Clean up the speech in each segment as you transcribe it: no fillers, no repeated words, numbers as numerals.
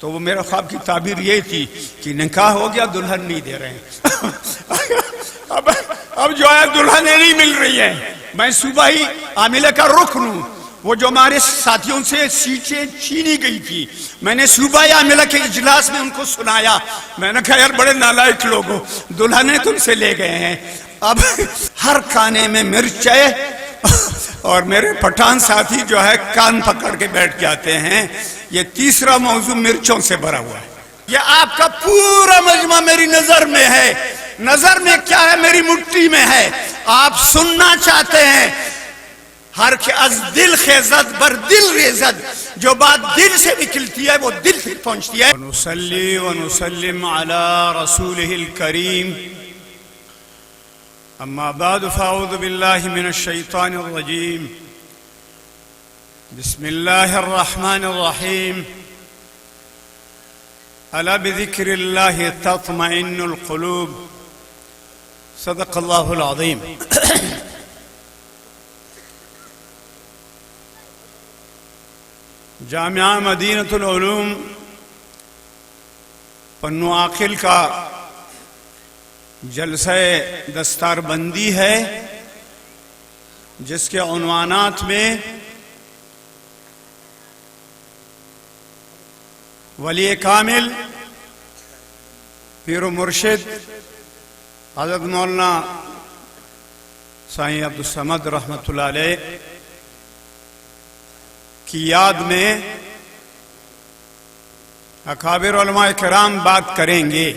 تو وہ میرا خواب کی تعبیر یہ تھی کہ نکاح ہو گیا، دلہن نہیں دے رہے ہیں اب جو ہے دلہنیں نہیں مل رہی ہیں۔ میں صبح ہی عاملہ کا رکن ہوں، وہ جو ہمارے ساتھیوں سے سیٹیں چھینی گئی تھی، میں نے صوبہ عاملہ کے اجلاس میں ان کو سنایا۔ میں نے کہا یار بڑے نالائق لوگ ہو، دلہنیں تم سے لے گئے ہیں۔ اب ہر کھانے میں مرچ ہے اور میرے پٹھان ساتھی جو ہے کان پکڑ کے بیٹھ جاتے ہیں۔ یہ تیسرا موضوع مرچوں سے بھرا ہوا ہے۔ یہ آپ کا پورا مجمع میری نظر میں ہے۔ نظر میں کیا ہے؟ میری مٹھی میں ہے۔ آپ سننا چاہتے ہیں، ہر کے از دل خیزت بر دل ریزت، جو بات دل سے نکلتی ہے وہ دل تک پہنچتی ہے۔ ونصلی ونسلم علی رسولہ الکریم، اما بعد فاعوذ باللہ من الشیطان الرجیم، بسم اللہ الرحمن الرحیم، الا بذکر اللہ تطمئن القلوب، صدق اللہ العظیم۔ جامعہ مدینہ العلوم پنو عاقل کا جلسہ دستار بندی ہے، جس کے عنوانات میں ولی کامل پیر و مرشد حضرت مولانا سائیں عبدالصمد رحمۃ اللہ علیہ کی یاد میں اکابر علماء کرام بات کریں گے۔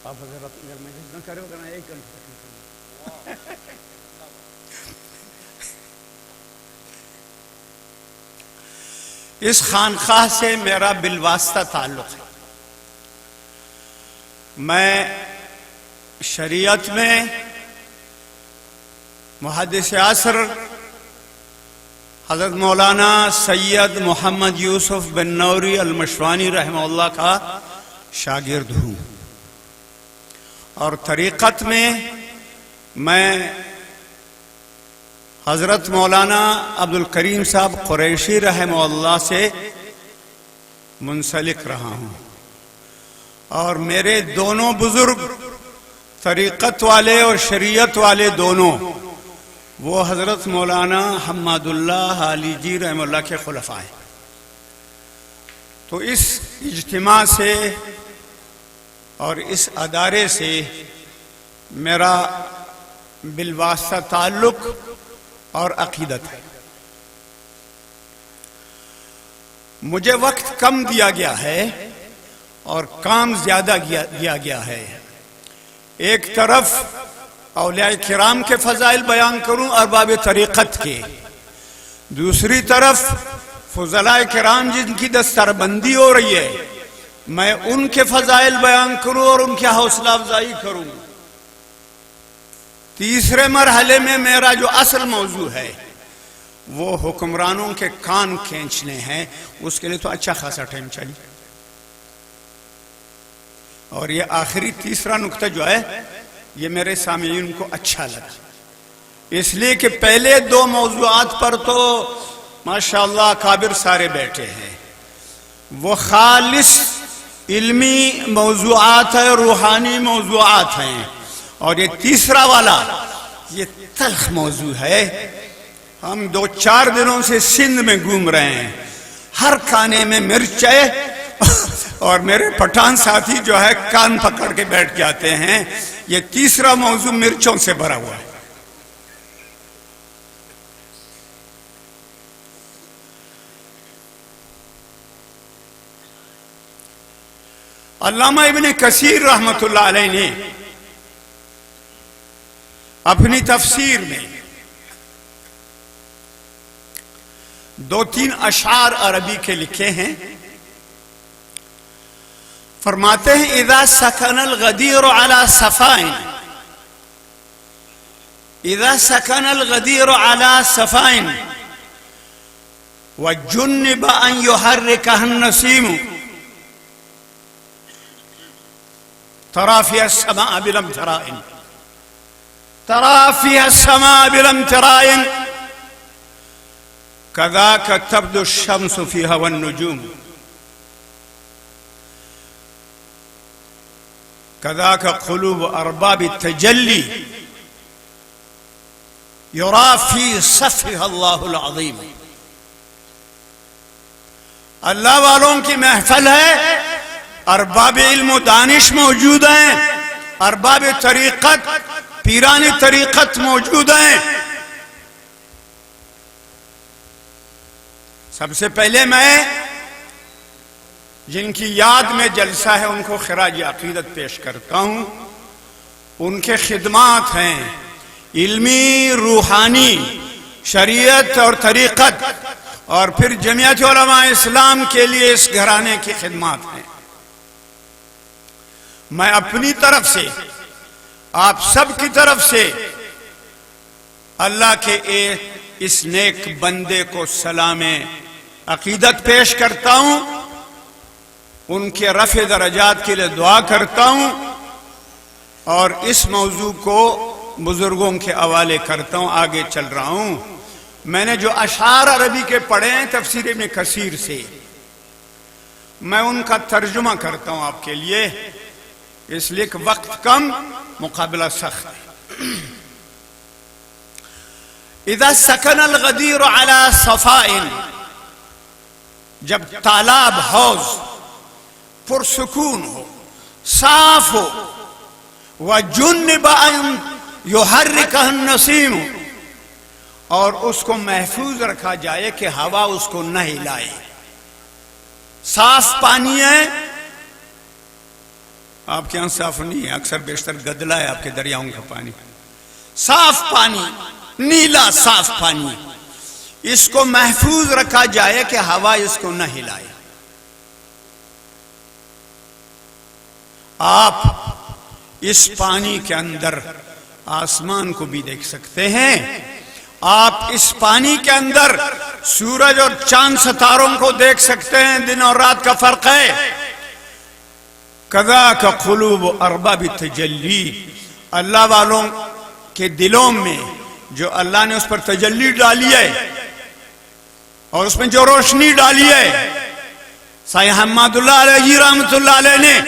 آپ حضرت اگر محنت نہ کرو گا نا ایک اس خانقاہ سے میرا بالواسطہ تعلق ہے۔ میں شریعت میں محدث عصر حضرت مولانا سید محمد یوسف بن نوری المشوانی رحمہ اللہ کا شاگرد ہوں، اور طریقت میں حضرت مولانا عبدالکریم صاحب قریشی رحمہ اللہ سے منسلک رہا ہوں، اور میرے دونوں بزرگ طریقت والے اور شریعت والے دونوں وہ حضرت مولانا حماد اللہ علی جی رحمہ اللہ کے خلفاء ہیں۔ تو اس اجتماع سے اور اس ادارے سے میرا بالواسطہ تعلق اور عقیدت ہے۔ مجھے وقت کم دیا گیا ہے اور کام زیادہ دیا گیا ہے۔ ایک طرف اولیاء کرام کے فضائل بیان کروں ارباب طریقت کے، دوسری طرف فضلاء کرام جن کی دستار بندی ہو رہی ہے میں ان کے فضائل بیان کروں اور ان کی حوصلہ افزائی کروں۔ تیسرے مرحلے میں میرا جو اصل موضوع ہے وہ حکمرانوں کے کان کھینچنے ہیں، اس کے لیے تو اچھا خاصا ٹائم چاہیے۔ اور یہ آخری تیسرا نقطہ جو ہے یہ میرے سامعین کو اچھا لگا، اس لیے کہ پہلے دو موضوعات پر تو ماشاءاللہ اکابر سارے بیٹھے ہیں، وہ خالص علمی موضوعات ہیں، روحانی موضوعات ہیں، اور یہ تیسرا والا یہ تلخ موضوع ہے۔ ہم 2-4 دنوں سے سندھ میں گھوم رہے ہیں، ہر کھانے میں مرچ ہے اور میرے پٹھان ساتھی جو ہے کان پکڑ کے بیٹھ جاتے ہیں۔ یہ تیسرا موضوع مرچوں سے بھرا ہوا ہے۔ علامہ ابن کثیر رحمۃ اللہ علیہ نے اپنی تفسیر میں 2-3 اشعار عربی کے لکھے ہیں۔ فرماتے ہیں اذا سکن الغدیر علی صفائن، اذا سکن الغدیر علی صفائن وجنب ان يحركها النسیم ترى فيها السماء بلم ترائن۔ ترى فيها السماء بالامتراء كذاك تبدو الشمس فيها والنجوم كذاك قلوب أرباب التجلي يرى في صفها الله العظيم. اللہ والوں کی محفل ہے، ارباب علم و دانش موجود ہیں، ارباب طریقت پیران طریقت موجود ہیں. سب سے پہلے میں جن کی یاد میں جلسہ ہے ان کو خراج عقیدت پیش کرتا ہوں. ان کے خدمات ہیں علمی، روحانی، شریعت اور طریقت، اور پھر جمعیت علماء اسلام کے لیے اس گھرانے کی خدمات ہیں. میں اپنی طرف سے آپ سب کی طرف سے اللہ کے اس نیک بندے کو سلام عقیدت پیش کرتا ہوں، ان کے رفع درجات کے لیے دعا کرتا ہوں، اور اس موضوع کو بزرگوں کے حوالے کرتا ہوں. آگے چل رہا ہوں. میں نے جو اشعار عربی کے پڑھے ہیں تفسیر ابن کثیر سے، میں ان کا ترجمہ کرتا ہوں آپ کے لیے، اس لیے کہ وقت کم، مقابلہ سخت ہے. اذا سکن الغدیر علی صفاء، جب تالاب حوض پرسکون ہو، صاف ہو، وجنب ان یحرکہ النسیم، اور اس کو محفوظ رکھا جائے کہ ہوا اس کو نہ ہلائے. صاف پانی ہے، آپ کے یہاں صاف نہیں ہے، اکثر بیشتر گدلا ہے آپ کے دریاؤں کا پانی. صاف پانی، نیلا صاف پانی، اس کو محفوظ رکھا جائے کہ ہوا اس کو نہ ہلائے. آپ اس پانی کے اندر آسمان کو بھی دیکھ سکتے ہیں، آپ اس پانی کے اندر سورج اور چاند ستاروں کو دیکھ سکتے ہیں. دن اور رات کا فرق ہے. کذاک قلوب ارباب تجلی، اللہ والوں کے دلوں میں جو اللہ نے اس پر تجلی ڈالی ہے اور اس میں جو روشنی ڈالی ہے. سایہ حماد اللہ علیہ رحمت اللہ علیہ نے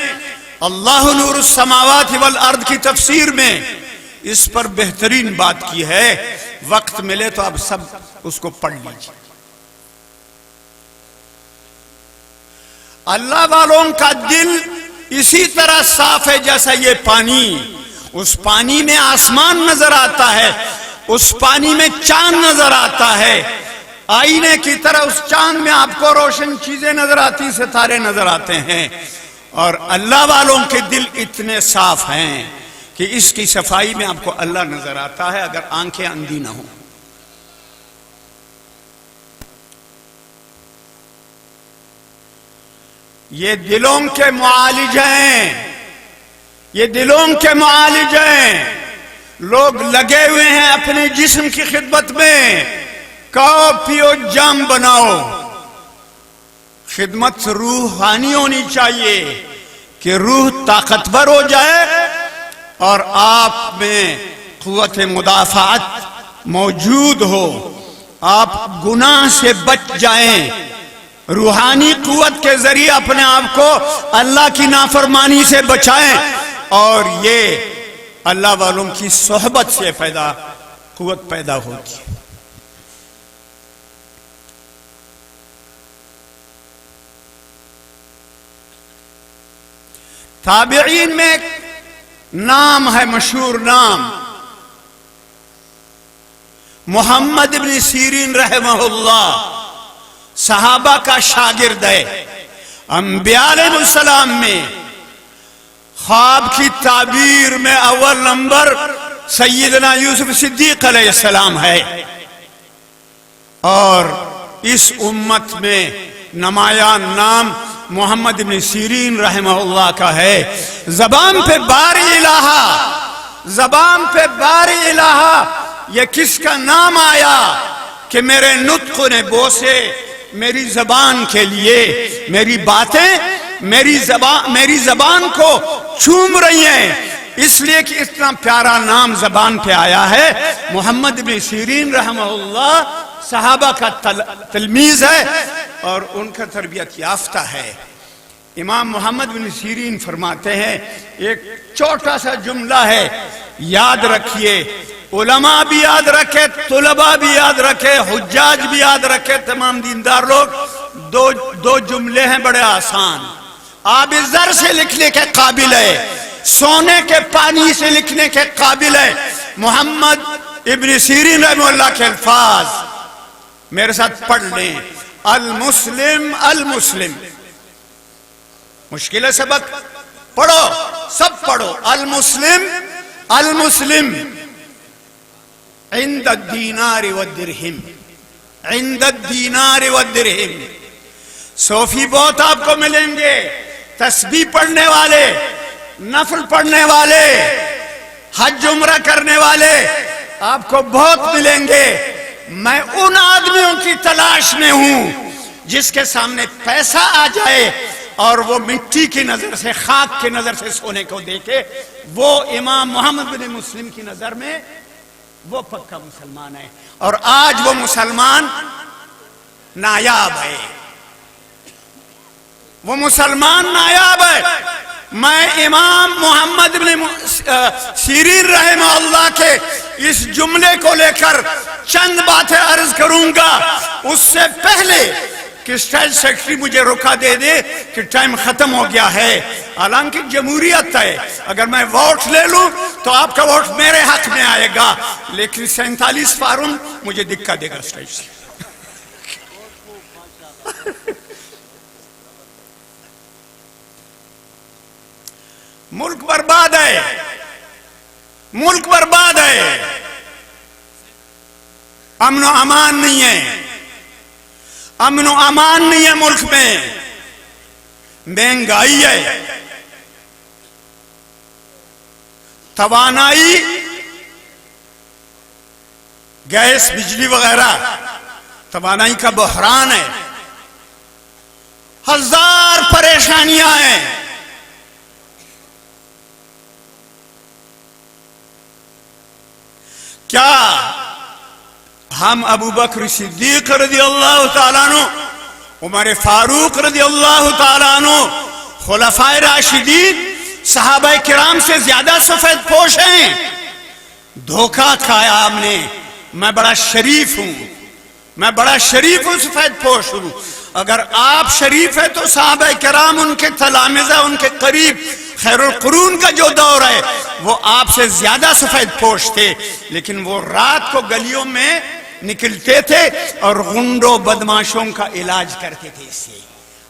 اللہ نور السماوات والارض کی تفسیر میں اس پر بہترین بات کی ہے. وقت ملے تو آپ سب اس کو پڑھ لیجیے. اللہ والوں کا دل اسی طرح صاف ہے جیسا یہ پانی. اس پانی میں آسمان نظر آتا ہے، اس پانی میں چاند نظر آتا ہے. آئینے کی طرح اس چاند میں آپ کو روشن چیزیں نظر آتی، ستارے نظر آتے ہیں. اور اللہ والوں کے دل اتنے صاف ہیں کہ اس کی صفائی میں آپ کو اللہ نظر آتا ہے اگر آنکھیں اندھی نہ ہوں. یہ دلوں کے معالج ہیں، یہ دلوں کے معالج ہیں. لوگ لگے ہوئے ہیں اپنے جسم کی خدمت میں، کھاؤ پیو جام بناؤ. خدمت روحانی ہونی چاہیے کہ روح طاقتور ہو جائے اور آپ میں قوت مدافعت موجود ہو، آپ گناہ سے بچ جائیں. روحانی قوت کے ذریعے اپنے آپ کو اللہ کی نافرمانی سے بچائیں، اور یہ اللہ والوں کی صحبت سے قوت پیدا ہوگی. تابعین میں ایک نام ہے، مشہور نام، محمد بن سیرین رحمہ اللہ. صحابہ کا شاگرد ہے. انبیاء علیہ السلام میں خواب کی تعبیر میں اول نمبر سیدنا یوسف صدیق علیہ السلام ہے، اور اس امت میں نمایاں نام محمد بن سیرین رحمہ اللہ کا ہے. زبان پہ بار الہ، زبان پہ بار الہ، یہ کس کا نام آیا کہ میرے نطق نے بوسے میری زبان کے لیے. میری باتیں میری زبان کو چوم رہی ہیں، اس لیے کہ اتنا پیارا نام زبان پہ آیا ہے. محمد بن سیرین رحمہ اللہ صحابہ کا تلمیذ ہے اور ان کا تربیت یافتہ ہے. امام محمد بن سیرین فرماتے ہیں، ایک چھوٹا سا جملہ ہے، یاد رکھیے، علماء بھی یاد رکھے، طلباء بھی یاد رکھے، حجاج بھی یاد رکھے، تمام دیندار لوگ. دو جملے ہیں بڑے آسان، آب زر سے لکھنے کے قابل ہے، سونے کے پانی سے لکھنے کے قابل ہے. محمد ابن سیرین رحمہ اللہ کے الفاظ میرے ساتھ پڑھ لیں. المسلم المسلم، مشکل ہے سبق، پڑھو سب پڑھو. المسلم المسلم عند الدینار والدرہم، عند الدینار والدرہم. صوفی بہت آپ کو ملیں گے، تسبیح پڑھنے والے، نفل پڑھنے والے، حج عمرہ کرنے والے آپ کو بہت ملیں گے. میں ان آدمیوں کی تلاش میں ہوں جس کے سامنے پیسہ آ جائے اور وہ مٹی کی نظر سے، خاک کی نظر سے سونے کو دیکھے. وہ امام محمد بن مسلم کی نظر میں وہ پکا مسلمان ہے. اور آج وہ مسلمان نایاب ہے، وہ مسلمان نایاب ہے. میں امام محمد بن سیرین رحمہ اللہ کے اس جملے کو لے کر چند باتیں عرض کروں گا. اس سے پہلے کہ اسٹیٹ سیکرٹری مجھے روکا دے دے کہ ٹائم ختم ہو گیا ہے. حالانکہ جمہوریت ہے، اگر میں ووٹ لے لوں تو آپ کا ووٹ میرے حق میں آئے گا، لیکن 47 فارم مجھے دکھا دے گا اسٹیٹ سے. ملک برباد ہے، ملک برباد ہے، امن و امان نہیں ہے، امن و امان نہیں ہے ملک میں. مہنگائی ہے، توانائی، گیس، بجلی وغیرہ، توانائی کا بحران ہے، ہزار پریشانیاں ہیں. کیا ہم ابو بکر صدیق رضی اللہ تعالیٰ عنہ، عمر فاروق رضی اللہ تعالیٰ عنہ، خلفائے راشدین، صحابہ کرام سے زیادہ سفید پوش ہیں؟ دھوکہ کھایا ہم نے. میں بڑا شریف ہوں، میں بڑا شریف ہوں، سفید پوش ہوں. اگر آپ شریف ہیں تو صحابہ کرام، ان کے تلامذہ، ان کے قریب، خیر القرون کا جو دور ہے وہ آپ سے زیادہ سفید پوش تھے. لیکن وہ رات کو گلیوں میں نکلتے تھے اور غنڈوں بدماشوں کا علاج کرتے تھے. اس سے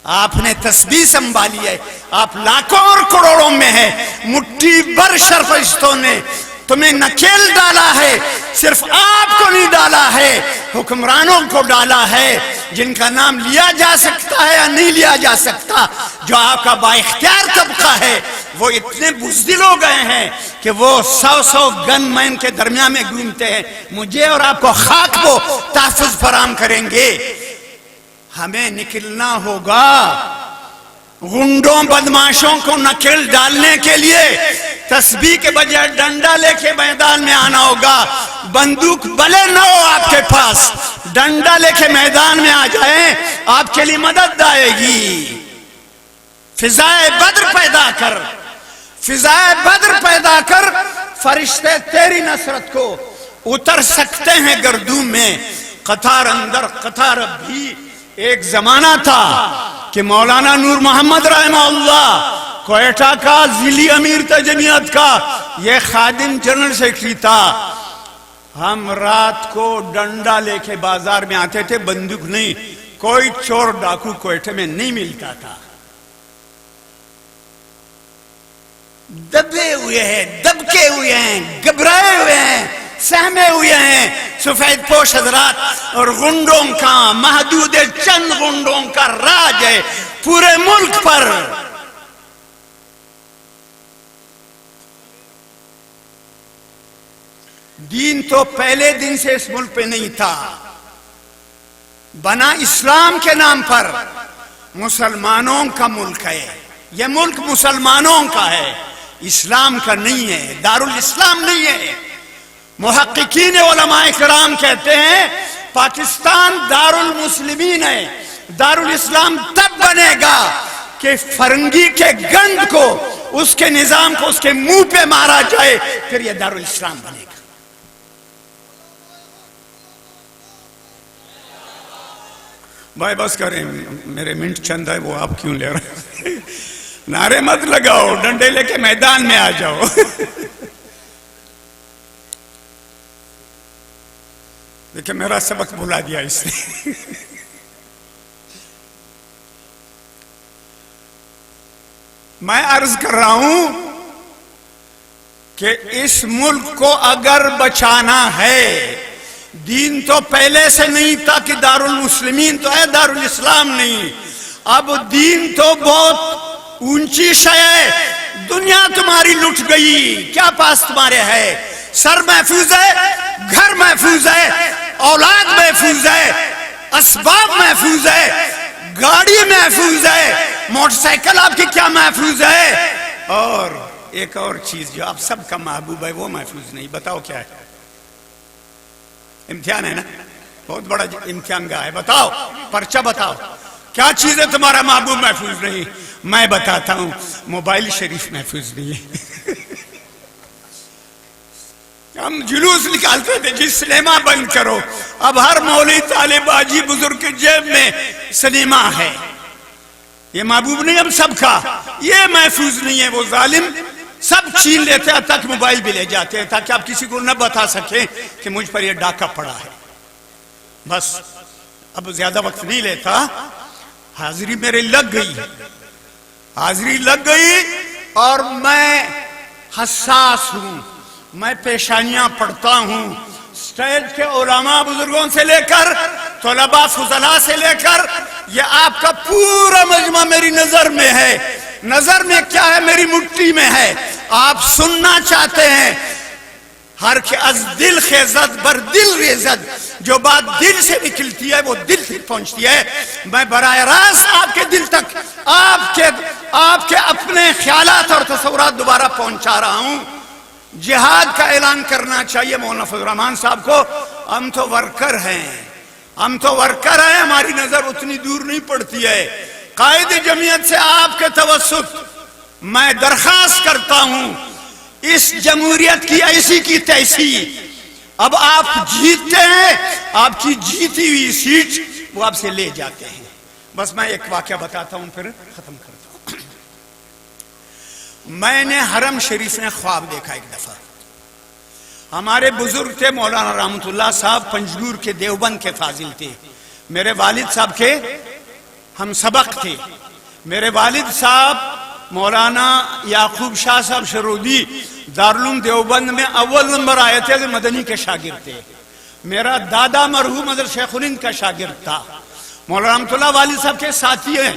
آپ نے تسبیح سنبھالی ہے، آپ لاکھوں اور کروڑوں میں ہیں، مٹھی بھر شرفشتوں نے تمہیں نکیل ڈالا ہے. صرف آپ کو نہیں ڈالا ہے، حکمرانوں کو ڈالا ہے، جن کا نام لیا جا سکتا ہے یا نہیں لیا جا سکتا. جو آپ کا با اختیار طبقہ ہے وہ اتنے بزدل ہو گئے ہیں کہ وہ 100 گن مین کے درمیان میں گھومتے ہیں. مجھے اور آپ کو خاک کو تحفظ فراہم کریں گے. ہمیں نکلنا ہوگا، غنڈوں بدماشوں کو نکل ڈالنے کے لیے تسبیح کے بجائے ڈنڈا لے کے میدان میں آنا ہوگا. بندوق بلے نہ ہو آپ کے پاس، ڈنڈا لے کے میدان میں آ جائیں، آپ کے لیے مدد آئے گی. فضائے بدر پیدا کر، فضائے بدر پیدا کر، فرشتے تیری نصرت کو اتر سکتے ہیں گردوں میں. قطار اندر قطار بھی ایک زمانہ تھا کہ مولانا نور محمد رحمہ اللہ کوئٹہ کا ضلعی امیر تھا جمعیت کا، یہ خادم جنرل سیکرٹری تھا. ہم رات کو ڈنڈا لے کے بازار میں آتے تھے، بندوق نہیں. کوئی چور ڈاکو کوئٹہ میں نہیں ملتا تھا. دبے ہوئے ہیں، دبکے ہوئے ہیں، گھبرائے ہوئے ہیں، سہمے ہوئے ہیں سفید پوش حضرات. اور غنڈوں کا، محدود چند غنڈوں کا راج ہے پورے ملک پر. دین تو پہلے دن سے اس ملک پہ نہیں تھا، بنا اسلام کے نام پر. مسلمانوں کا ملک ہے یہ، ملک مسلمانوں کا ہے. اسلام کا نہیں ہے، دارالاسلام نہیں ہے۔ محققین علماء کرام کہتے ہیں پاکستان دارالمسلمین ہے۔ دارالاسلام تب بنے گا کہ فرنگی کے گند کو، اس کے نظام کو اس کے منہ پہ مارا جائے، پھر یہ دارالاسلام بنے گا۔ بھائی بس کریں، میرے منٹ چند ہے، وہ آپ کیوں لے رہے ہیں؟ نعرے مت لگاؤ، ڈنڈے لے کے میدان میں آ جاؤ۔ دیکھیں میرا سبق بھلا دیا اس نے۔ میں عرض کر رہا ہوں کہ اس ملک کو اگر بچانا ہے، دین تو پہلے سے نہیں تھا کہ دارالمسلمین تو ہے، دارالاسلام نہیں۔ اب دین تو بہت اونچی شے ہے، دنیا تمہاری لٹ گئی، کیا پاس تمہارے ہے؟ سر محفوظ ہے، گھر محفوظ ہے، اولاد محفوظ ہے، اسباب محفوظ ہے، گاڑی محفوظ ہے، موٹر سائیکل آپ کی کیا محفوظ ہے؟ اور ایک اور چیز جو آپ سب کا محبوب ہے وہ محفوظ نہیں۔ بتاؤ کیا ہے؟ امتحان ہے نا، بہت بڑا امتحان گاہ ہے۔ بتاؤ، پرچہ بتاؤ، کیا چیز ہے تمہارا محبوب محفوظ نہیں؟ میں بتاتا ہوں، موبائل شریف محفوظ نہیں ہے۔ ہم جلوس نکالتے تھے جی سنیما بند کرو، اب ہر مولوی طالب حاجی بزرگ کے جیب میں سنیما ہے۔ یہ محبوب نہیں ہم سب کا، یہ محفوظ نہیں ہے۔ وہ ظالم سب چھین لیتے ہیں، تک موبائل بھی لے جاتے ہیں تاکہ آپ کسی کو نہ بتا سکیں کہ مجھ پر یہ ڈاکہ پڑا ہے۔ بس اب زیادہ وقت نہیں لیتا، حاضری میرے لگ گئی، حاضری لگ گئی، اور میں حساس ہوں، میں پیشانیاں پڑھتا ہوں۔ سٹیج کے علماء بزرگوں سے لے کر طلباء فضلاء سے لے کر یہ آپ کا پورا مجمع میری نظر میں ہے۔ نظر میں کیا ہے؟ میری مٹھی میں ہے۔ آپ سننا چاہتے ہیں، ہر کے از دل خیزت بر دل ریزت، جو بات دل سے نکلتی ہے وہ دل تک پہنچتی ہے۔ میں براہ راست آپ کے دل تک آپ کے اپنے خیالات اور تصورات دوبارہ پہنچا رہا ہوں۔ جہاد کا اعلان کرنا چاہیے مولانا فضل الرحمان صاحب کو۔ ہم تو ورکر ہیں، ہم تو ورکر ہیں، ہماری نظر اتنی دور نہیں پڑتی ہے۔ قائد جمعیت سے آپ کے توسط میں درخواست کرتا ہوں، اس جمہوریت کی ایسی کی تیسی، اب آپ جیتتے ہیں، آپ کی جیتی ہوئی سیٹ وہ آپ سے لے جاتے ہیں۔ بس میں ایک واقعہ بتاتا ہوں پھر ختم کرتا ہوں۔ میں نے حرم شریف میں خواب دیکھا ایک دفعہ۔ ہمارے بزرگ تھے مولانا رحمت اللہ صاحب، پنجگور کے دیوبند کے فاضل تھے۔ میرے والد صاحب کے ہم سبق تھے۔ میرے والد صاحب مولانا یعقوب شاہ صاحب شرودی دارالعلوم دیوبند میں اول نمبر آئے تھے، مدنی کے شاگرد تھے۔ میرا دادا مرحوم حضرت شیخ الہند کا شاگرد تھا۔ مولانا رحمت اللہ والد صاحب کے ساتھی ہیں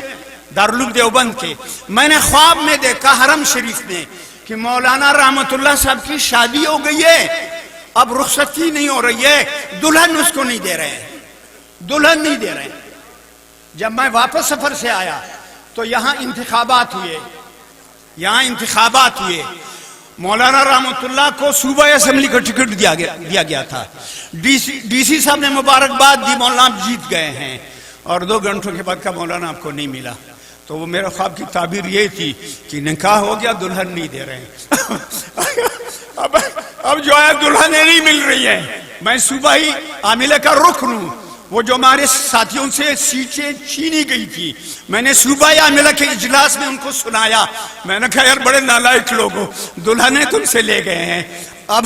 دارالعلوم دیوبند کے۔ میں نے خواب میں دیکھا حرم شریف میں کہ مولانا رحمت اللہ صاحب کی شادی ہو گئی ہے، اب رخصتی نہیں ہو رہی ہے، دلہن اس کو نہیں دے رہے ہیں، دلہن نہیں دے رہے ہیں۔ جب میں واپس سفر سے آیا تو یہاں انتخابات ہوئے، مولانا رحمت اللہ کو صوبہ اسمبلی کا ٹکٹ دیا گیا تھا۔ ڈی سی صاحب نے مبارکباد دی، مولانا آپ جیت گئے ہیں، اور 2 گھنٹوں کے بعد کا مولانا آپ کو نہیں ملا۔ تو وہ میرے خواب کی تعبیر یہ تھی کہ نکاح ہو گیا، دلہن نہیں دے رہے ہیں۔ اب جو ہے دلہنیں نہیں مل رہی ہیں۔ میں صوبائی عاملہ کا رکن ہوں، وہ جو ہمارے ساتھیوں سے سیٹیں چھینی گئی تھی، میں نے صوبائی عاملہ کے اجلاس میں ان کو سنایا۔ میں نے کہا یار بڑے نالائق لوگ ہو، دلہنیں تم سے لے گئے ہیں۔ اب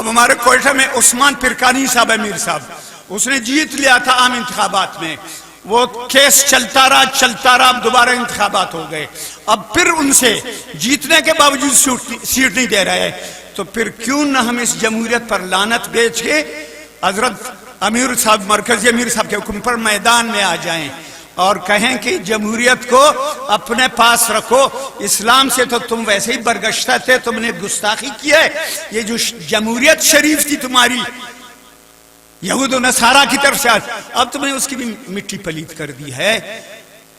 ہمارے کوئٹہ میں عثمان پرکانی صاحب امیر صاحب، اس نے جیت لیا تھا عام انتخابات میں، وہ کیس چلتا رہا، اب دوبارہ انتخابات ہو گئے۔ اب پھر ان سے جیتنے کے باوجود سیٹ نہیں دے رہے، تو پھر کیوں نہ ہم اس جمہوریت پر لعنت بیچ کے حضرت امیر صاحب، مرکزی امیر صاحب کے حکم پر میدان میں آ جائیں اور کہیں کہ جمہوریت کو اپنے پاس رکھو۔ اسلام سے تو تم ویسے ہی برگشتہ تھے، تم نے گستاخی کی ہے، یہ جو جمہوریت شریف تھی تمہاری یہود و نصارہ کی طرف سے، اب تم نے اس کی بھی مٹی پلید کر دی ہے۔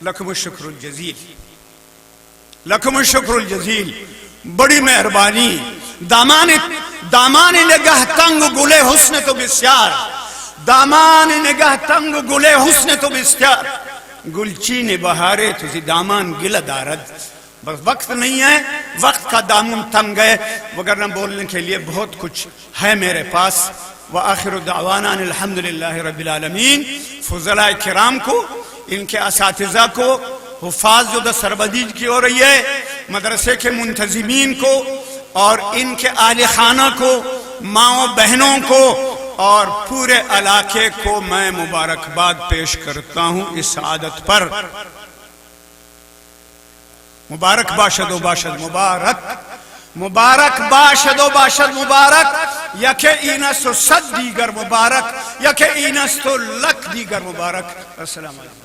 لکم الشکر الجزیل، لکم الشکر الجزیل۔ بڑی مہربانی. دامان نگاه تنگ و گل حسن تو بسیار، دامان نگاه تنگ و گل حسن تو بسیار، گلچین بہارے تجھے دامان گل دارد. بس وقت نہیں ہے، وقت کا دامن تنگ ہے، وگرنہ بولنے کے لیے بہت کچھ ہے میرے پاس. وآخر دعوانا الحمدللہ رب العالمین. فضلاء کرام کو، ان کے اساتذہ کو، حفاظ جو دا سربدیج کی ہو رہی ہے، مدرسے کے منتظمین کو اور ان کے اہل خانہ کو، ماں بہنوں کو اور پورے علاقے کو میں مبارکباد پیش کرتا ہوں اس سعادت پر. مبارک باشد و باشد مبارک، مبارک باشد و باشد مبارک. یک اینست و صد دیگر مبارک، یک اینست و لک دیگر مبارک. السلام علیکم.